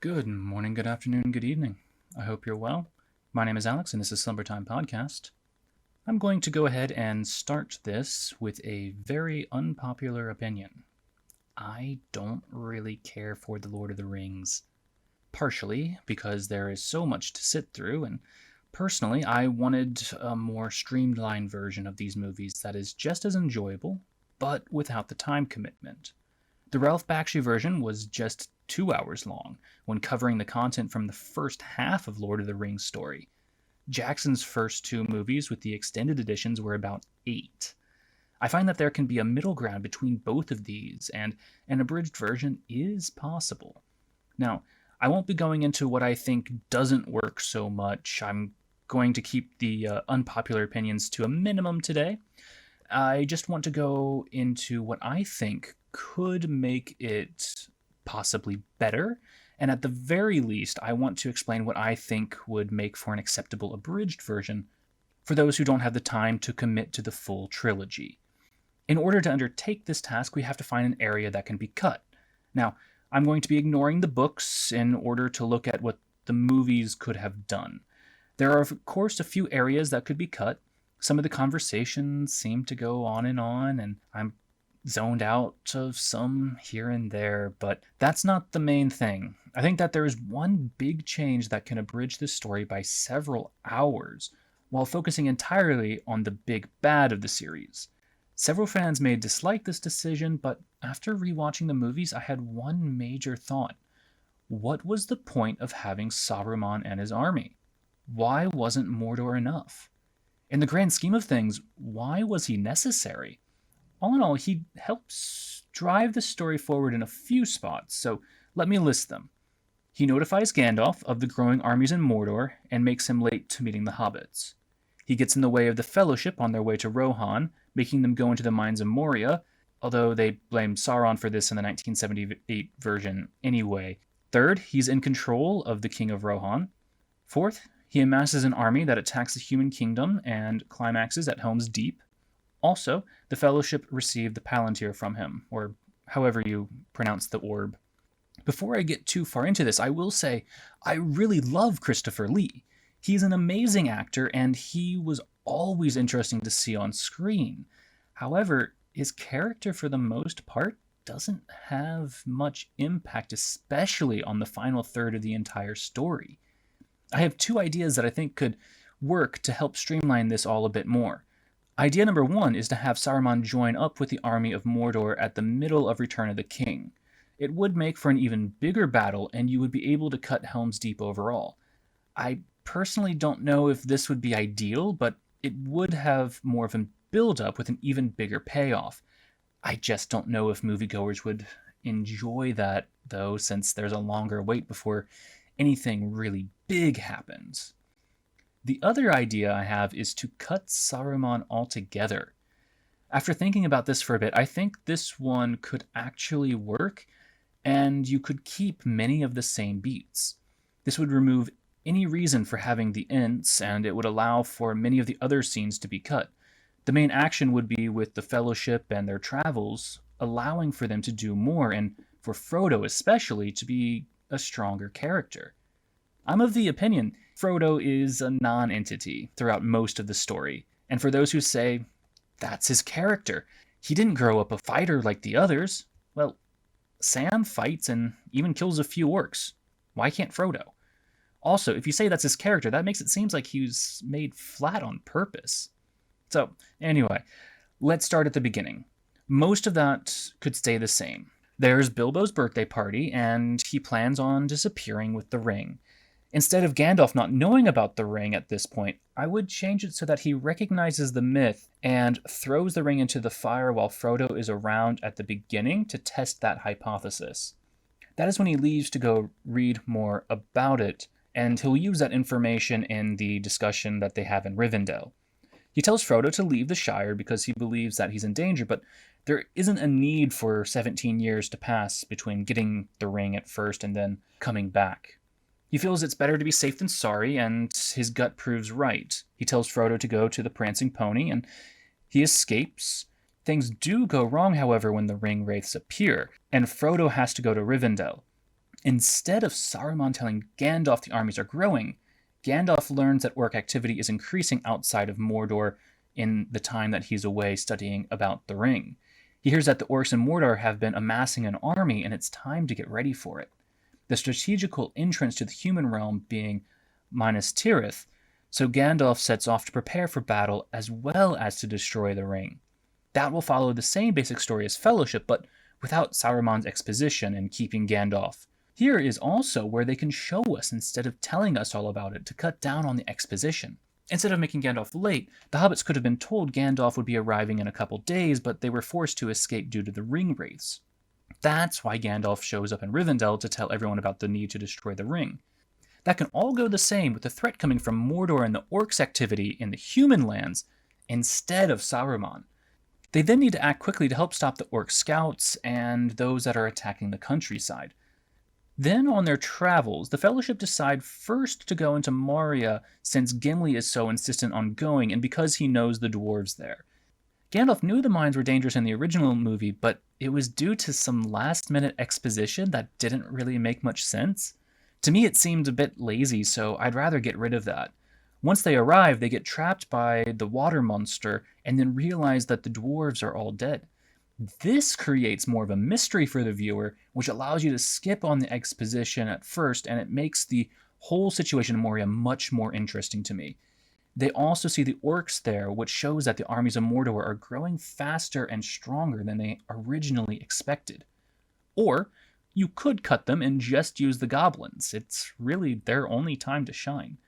Good morning, good afternoon, good evening. I hope you're well. My name is Alex, and this is Slumbertime Podcast. I'm going to go ahead and start this with a very unpopular opinion. I don't really care for The Lord of the Rings, partially because there is so much to sit through, and personally, I wanted a more streamlined version of these movies that is just as enjoyable, but without the time commitment. The Ralph Bakshi version was just 2 hours long when covering the content from the first half of Lord of the Rings story. Jackson's first two movies with the extended editions were about 8. I find that there can be a middle ground between both of these, and an abridged version is possible. Now, I won't be going into what I think doesn't work so much. I'm going to keep the unpopular opinions to a minimum today. I just want to go into what I think could make it possibly better, and at the very least, I want to explain what I think would make for an acceptable abridged version for those who don't have the time to commit to the full trilogy. In order to undertake this task, we have to find an area that can be cut. Now, I'm going to be ignoring the books in order to look at what the movies could have done. There are, of course, a few areas that could be cut. Some of the conversations seem to go on, and I'm zoned out of some here and there, but that's not the main thing. I think that there is one big change that can abridge this story by several hours, while focusing entirely on the big bad of the series. Several fans may dislike this decision, but after rewatching the movies, I had one major thought. What was the point of having Saruman and his army? Why wasn't Mordor enough? In the grand scheme of things, why was he necessary? All in all, he helps drive the story forward in a few spots, so let me list them. He notifies Gandalf of the growing armies in Mordor and makes him late to meeting the hobbits. He gets in the way of the Fellowship on their way to Rohan, making them go into the mines of Moria, although they blame Sauron for this in the 1978 version anyway. Third, he's in control of the King of Rohan. Fourth, he amasses an army that attacks the human kingdom and climaxes at Helm's Deep. Also, the Fellowship received the Palantir from him, or however you pronounce the orb. Before I get too far into this, I will say I really love Christopher Lee. He's an amazing actor, and he was always interesting to see on screen. However, his character, for the most part, doesn't have much impact, especially on the final third of the entire story. I have two ideas that I think could work to help streamline this all a bit more. Idea number one is to have Saruman join up with the army of Mordor at the middle of Return of the King. It would make for an even bigger battle, and you would be able to cut Helm's Deep overall. I personally don't know if this would be ideal, but it would have more of a build-up with an even bigger payoff. I just don't know if moviegoers would enjoy that, though, since there's a longer wait before anything really big happens. The other idea I have is to cut Saruman altogether. After thinking about this for a bit, I think this one could actually work, and you could keep many of the same beats. This would remove any reason for having the Ents, and it would allow for many of the other scenes to be cut. The main action would be with the Fellowship and their travels, allowing for them to do more, and for Frodo especially to be a stronger character. I'm of the opinion Frodo is a non-entity throughout most of the story, and for those who say, that's his character, he didn't grow up a fighter like the others, well, Sam fights and even kills a few orcs. Why can't Frodo? Also, if you say that's his character, that makes it seem like he was made flat on purpose. So, anyway, let's start at the beginning. Most of that could stay the same. There's Bilbo's birthday party, and he plans on disappearing with the ring. Instead of Gandalf not knowing about the ring at this point, I would change it so that he recognizes the myth and throws the ring into the fire while Frodo is around at the beginning to test that hypothesis. That is when he leaves to go read more about it, and he'll use that information in the discussion that they have in Rivendell. He tells Frodo to leave the Shire because he believes that he's in danger, but there isn't a need for 17 years to pass between getting the ring at first and then coming back. He feels it's better to be safe than sorry, and his gut proves right. He tells Frodo to go to the Prancing Pony, and he escapes. Things do go wrong, however, when the ring wraiths appear, and Frodo has to go to Rivendell. Instead of Saruman telling Gandalf the armies are growing, Gandalf learns that orc activity is increasing outside of Mordor in the time that he's away studying about the ring. He hears that the orcs in Mordor have been amassing an army and it's time to get ready for it. The strategical entrance to the human realm being Minas Tirith, so Gandalf sets off to prepare for battle as well as to destroy the ring. That will follow the same basic story as Fellowship, but without Saruman's exposition and keeping Gandalf. Here is also where they can show us instead of telling us all about it to cut down on the exposition. Instead of making Gandalf late, the hobbits could have been told Gandalf would be arriving in a couple days, but they were forced to escape due to the ring wraiths. That's why Gandalf shows up in Rivendell to tell everyone about the need to destroy the ring. That can all go the same with the threat coming from Mordor and the orcs' activity in the human lands instead of Saruman. They then need to act quickly to help stop the orc scouts and those that are attacking the countryside. Then, on their travels, the Fellowship decide first to go into Moria since Gimli is so insistent on going and because he knows the dwarves there. Gandalf knew the mines were dangerous in the original movie, but it was due to some last-minute exposition that didn't really make much sense. To me, it seemed a bit lazy, so I'd rather get rid of that. Once they arrive, they get trapped by the water monster and then realize that the dwarves are all dead. This creates more of a mystery for the viewer, which allows you to skip on the exposition at first, and it makes the whole situation in Moria much more interesting to me. They also see the orcs there, which shows that the armies of Mordor are growing faster and stronger than they originally expected. Or you could cut them and just use the goblins. It's really their only time to shine.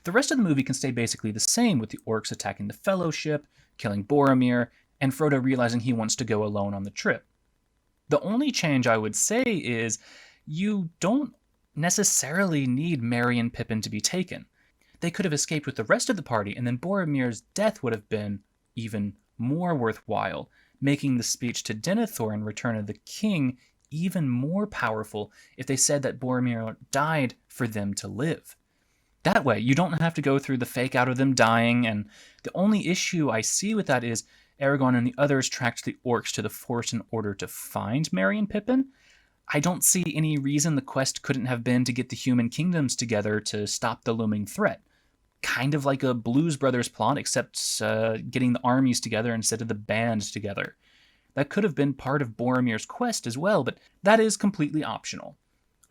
The rest of the movie can stay basically the same, with the orcs attacking the Fellowship, killing Boromir, and Frodo realizing he wants to go alone on the trip. The only change I would say is you don't necessarily need Merry and Pippin to be taken. They could have escaped with the rest of the party, and then Boromir's death would have been even more worthwhile, making the speech to Denethor in Return of the King even more powerful if they said that Boromir died for them to live. That way, you don't have to go through the fake out of them dying, and the only issue I see with that is Aragorn and the others tracked the orcs to the forest in order to find Merry and Pippin. I don't see any reason the quest couldn't have been to get the human kingdoms together to stop the looming threat. Kind of like a Blues Brothers plot, except getting the armies together instead of the bands together. That could have been part of Boromir's quest as well, but that is completely optional.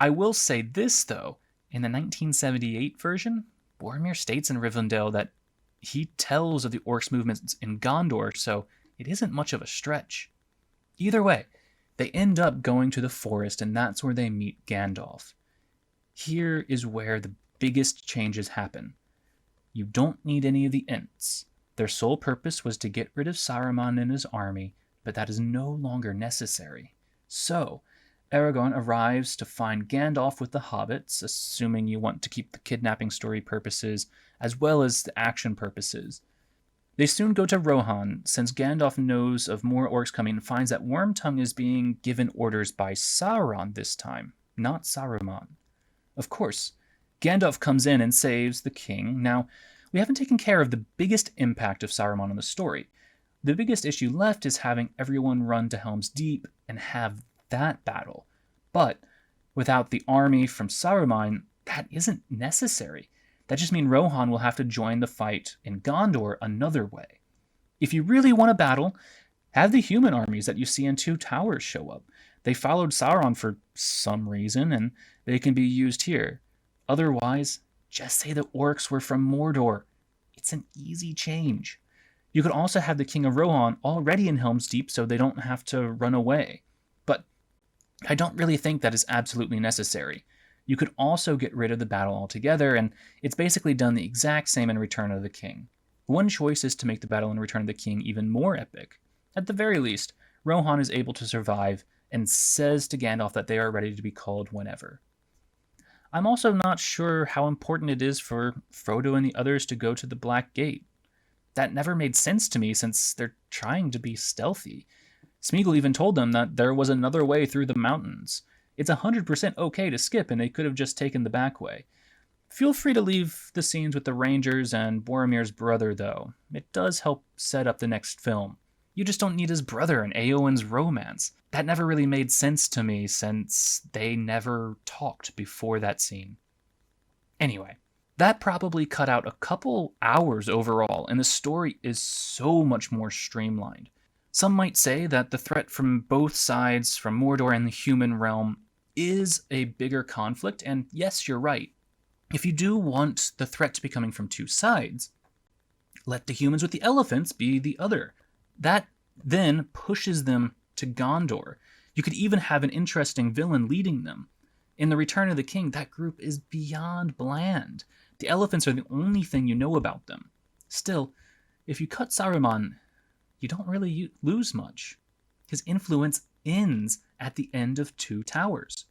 I will say this, though. In the 1978 version, Boromir states in Rivendell that he tells of the orcs' movements in Gondor, so it isn't much of a stretch. Either way, they end up going to the forest, and that's where they meet Gandalf. Here is where the biggest changes happen. You don't need any of the Ents. Their sole purpose was to get rid of Saruman and his army, but that is no longer necessary. So, Aragorn arrives to find Gandalf with the hobbits, assuming you want to keep the kidnapping story purposes as well as the action purposes. They soon go to Rohan, since Gandalf knows of more orcs coming and finds that Wormtongue is being given orders by Sauron this time, not Saruman. Of course, Gandalf comes in and saves the king. Now, we haven't taken care of the biggest impact of Saruman on the story. The biggest issue left is having everyone run to Helm's Deep and have that battle. But without the army from Saruman, that isn't necessary. That just means Rohan will have to join the fight in Gondor another way. If you really want a battle, have the human armies that you see in Two Towers show up. They followed Sauron for some reason, and they can be used here. Otherwise, just say the orcs were from Mordor. It's an easy change. You could also have the King of Rohan already in Helm's Deep so they don't have to run away. But I don't really think that is absolutely necessary. You could also get rid of the battle altogether, and it's basically done the exact same in Return of the King. One choice is to make the battle in Return of the King even more epic. At the very least, Rohan is able to survive and says to Gandalf that they are ready to be called whenever. I'm also not sure how important it is for Frodo and the others to go to the Black Gate. That never made sense to me since they're trying to be stealthy. Smeagol even told them that there was another way through the mountains. It's 100% okay to skip, and they could have just taken the back way. Feel free to leave the scenes with the Rangers and Boromir's brother, though. It does help set up the next film. You just don't need his brother and Eowyn's romance. That never really made sense to me since they never talked before that scene. Anyway, that probably cut out a couple hours overall, and the story is so much more streamlined. Some might say that the threat from both sides, from Mordor and the human realm, is a bigger conflict, and yes, you're right. If you do want the threat to be coming from two sides, let the humans with the elephants be the other. That then pushes them to Gondor. You could even have an interesting villain leading them. In The Return of the King, that group is beyond bland. The elephants are the only thing you know about them. Still, if you cut Saruman, you don't really lose much. His influence ends at the end of Two Towers.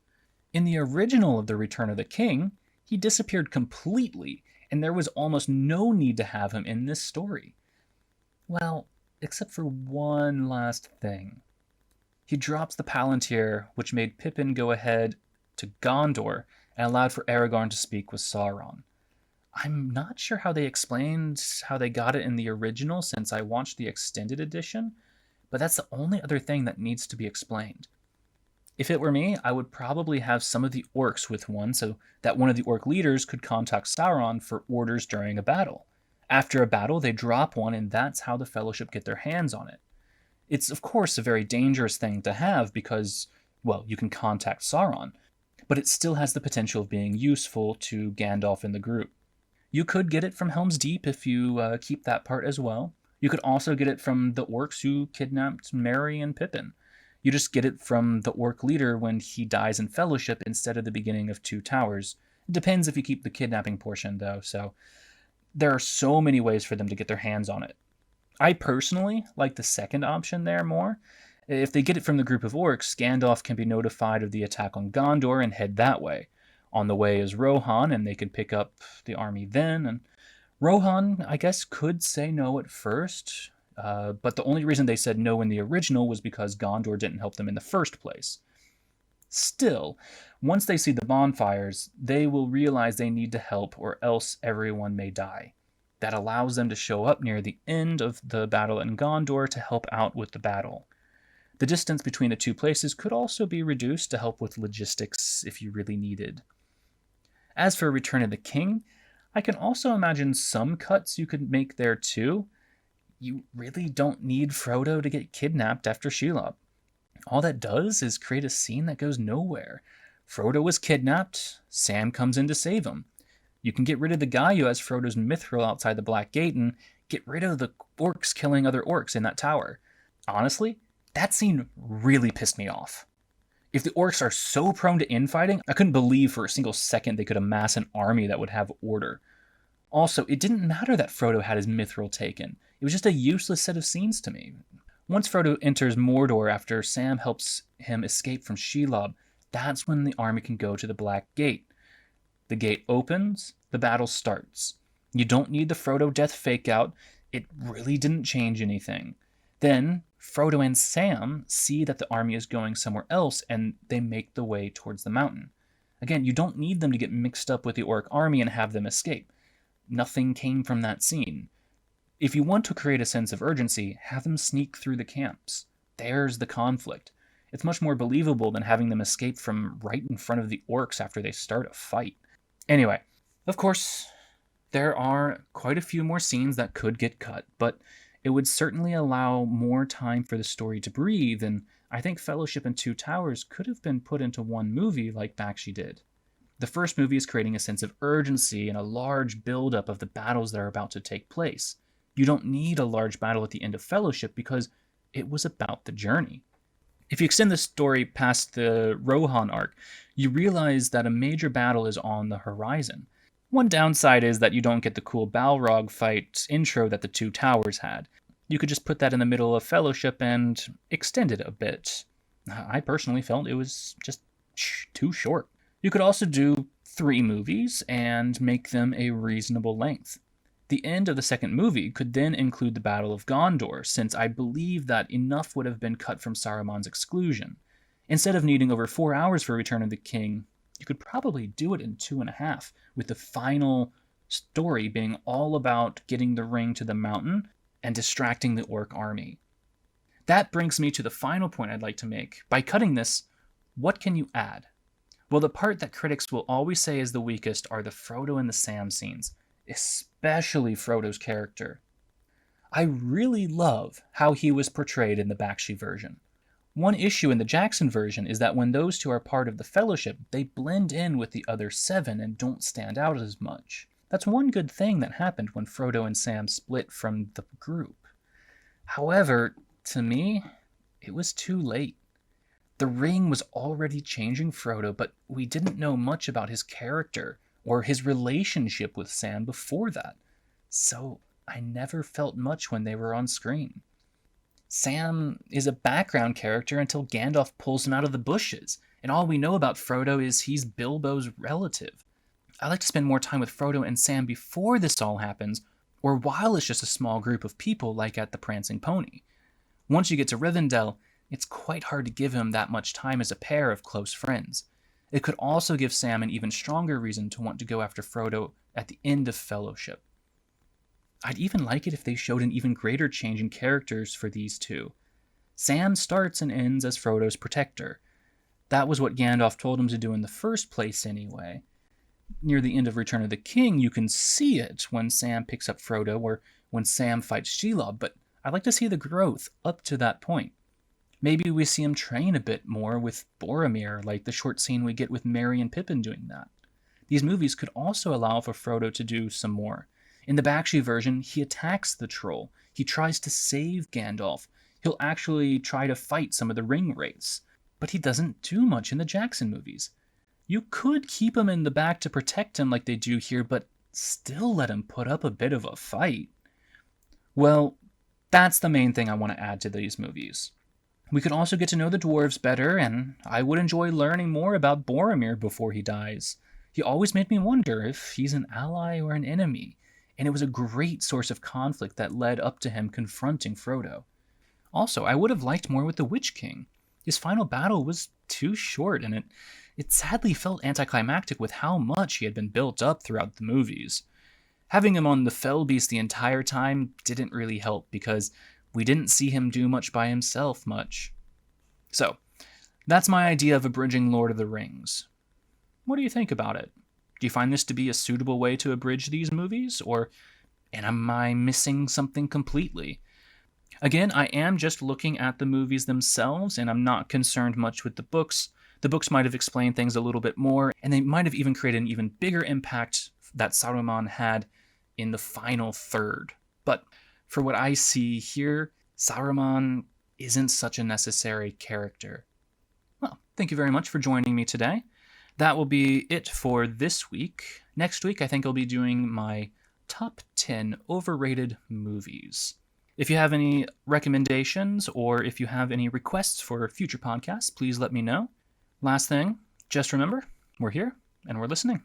In the original of The Return of the King, he disappeared completely, and there was almost no need to have him in this story. Well, except for one last thing. He drops the Palantir, which made Pippin go ahead to Gondor and allowed for Aragorn to speak with Sauron. I'm not sure how they explained how they got it in the original since I watched the extended edition, but that's the only other thing that needs to be explained. If it were me, I would probably have some of the orcs with one so that one of the orc leaders could contact Sauron for orders during a battle. After a battle, they drop one, and that's how the Fellowship get their hands on it. It's, of course, a very dangerous thing to have because, well, you can contact Sauron, but it still has the potential of being useful to Gandalf and the group. You could get it from Helm's Deep if you keep that part as well. You could also get it from the orcs who kidnapped Merry and Pippin. You just get it from the orc leader when he dies in Fellowship instead of the beginning of Two Towers. It depends if you keep the kidnapping portion, though, so there are so many ways for them to get their hands on it. I personally like the second option there more. If they get it from the group of orcs, Gandalf can be notified of the attack on Gondor and head that way. On the way is Rohan, and they can pick up the army then. And Rohan, I guess, could say no at first, but the only reason they said no in the original was because Gondor didn't help them in the first place. Still, once they see the bonfires, they will realize they need to help or else everyone may die. That allows them to show up near the end of the battle in Gondor to help out with the battle. The distance between the two places could also be reduced to help with logistics if you really needed. As for Return of the King, I can also imagine some cuts you could make there too. You really don't need Frodo to get kidnapped after Shelob. All that does is create a scene that goes nowhere. Frodo was kidnapped, Sam comes in to save him. You can get rid of the guy who has Frodo's mithril outside the Black Gate and get rid of the orcs killing other orcs in that tower. Honestly, that scene really pissed me off. If the orcs are so prone to infighting, I couldn't believe for a single second they could amass an army that would have order. Also, it didn't matter that Frodo had his mithril taken. It was just a useless set of scenes to me. Once Frodo enters Mordor after Sam helps him escape from Shelob, that's when the army can go to the Black Gate. The gate opens, the battle starts. You don't need the Frodo death fake out. It really didn't change anything. Then, Frodo and Sam see that the army is going somewhere else, and they make the way towards the mountain. Again, you don't need them to get mixed up with the orc army and have them escape. Nothing came from that scene. If you want to create a sense of urgency, have them sneak through the camps. There's the conflict. It's much more believable than having them escape from right in front of the orcs after they start a fight. Anyway, of course, there are quite a few more scenes that could get cut, but it would certainly allow more time for the story to breathe, and I think Fellowship and Two Towers could have been put into one movie like Bakshi did. The first movie is creating a sense of urgency and a large buildup of the battles that are about to take place. You don't need a large battle at the end of Fellowship because it was about the journey. If you extend the story past the Rohan arc, you realize that a major battle is on the horizon. One downside is that you don't get the cool Balrog fight intro that the Two Towers had. You could just put that in the middle of Fellowship and extend it a bit. I personally felt it was just too short. You could also do 3 movies and make them a reasonable length. The end of the second movie could then include the Battle of Gondor, since I believe that enough would have been cut from Saruman's exclusion. Instead of needing over 4 hours for Return of the King, you could probably do it in 2.5, with the final story being all about getting the ring to the mountain and distracting the orc army. That brings me to the final point I'd like to make. By cutting this, what can you add? Well, the part that critics will always say is the weakest are the Frodo and the Sam scenes, especially Frodo's character. I really love how he was portrayed in the Bakshi version. One issue in the Jackson version is that when those two are part of the Fellowship, they blend in with the other 7 and don't stand out as much. That's one good thing that happened when Frodo and Sam split from the group. However, to me, it was too late. The ring was already changing Frodo, but we didn't know much about his character or his relationship with Sam before that. So I never felt much when they were on screen. Sam is a background character until Gandalf pulls him out of the bushes, and all we know about Frodo is he's Bilbo's relative. I like to spend more time with Frodo and Sam before this all happens, or while it's just a small group of people like at the Prancing Pony. Once you get to Rivendell, it's quite hard to give him that much time as a pair of close friends. It could also give Sam an even stronger reason to want to go after Frodo at the end of Fellowship. I'd even like it if they showed an even greater change in characters for these two. Sam starts and ends as Frodo's protector. That was what Gandalf told him to do in the first place anyway. Near the end of Return of the King, you can see it when Sam picks up Frodo or when Sam fights Shelob, but I'd like to see the growth up to that point. Maybe we see him train a bit more with Boromir, like the short scene we get with Merry and Pippin doing that. These movies could also allow for Frodo to do some more. In the Bakshi version, he attacks the troll. He tries to save Gandalf. He'll actually try to fight some of the ring wraiths. But he doesn't do much in the Jackson movies. You could keep him in the back to protect him like they do here, but still let him put up a bit of a fight. Well, that's the main thing I want to add to these movies. We could also get to know the dwarves better, and I would enjoy learning more about Boromir before he dies. He always made me wonder if he's an ally or an enemy, and it was a great source of conflict that led up to him confronting Frodo. Also, I would have liked more with the Witch King. His final battle was too short, and it sadly felt anticlimactic with how much he had been built up throughout the movies. Having him on the Fell Beast the entire time didn't really help because we didn't see him do much by himself much. So, that's my idea of abridging Lord of the Rings. What do you think about it? Do you find this to be a suitable way to abridge these movies, or am I missing something completely? Again, I am just looking at the movies themselves, and I'm not concerned much with the books. The books might have explained things a little bit more, and they might have even created an even bigger impact that Saruman had in the final third. But for what I see here, Saruman isn't such a necessary character. Well, thank you very much for joining me today. That will be it for this week. Next week, I think I'll be doing my top 10 overrated movies. If you have any recommendations or if you have any requests for future podcasts, please let me know. Last thing, just remember, we're here and we're listening.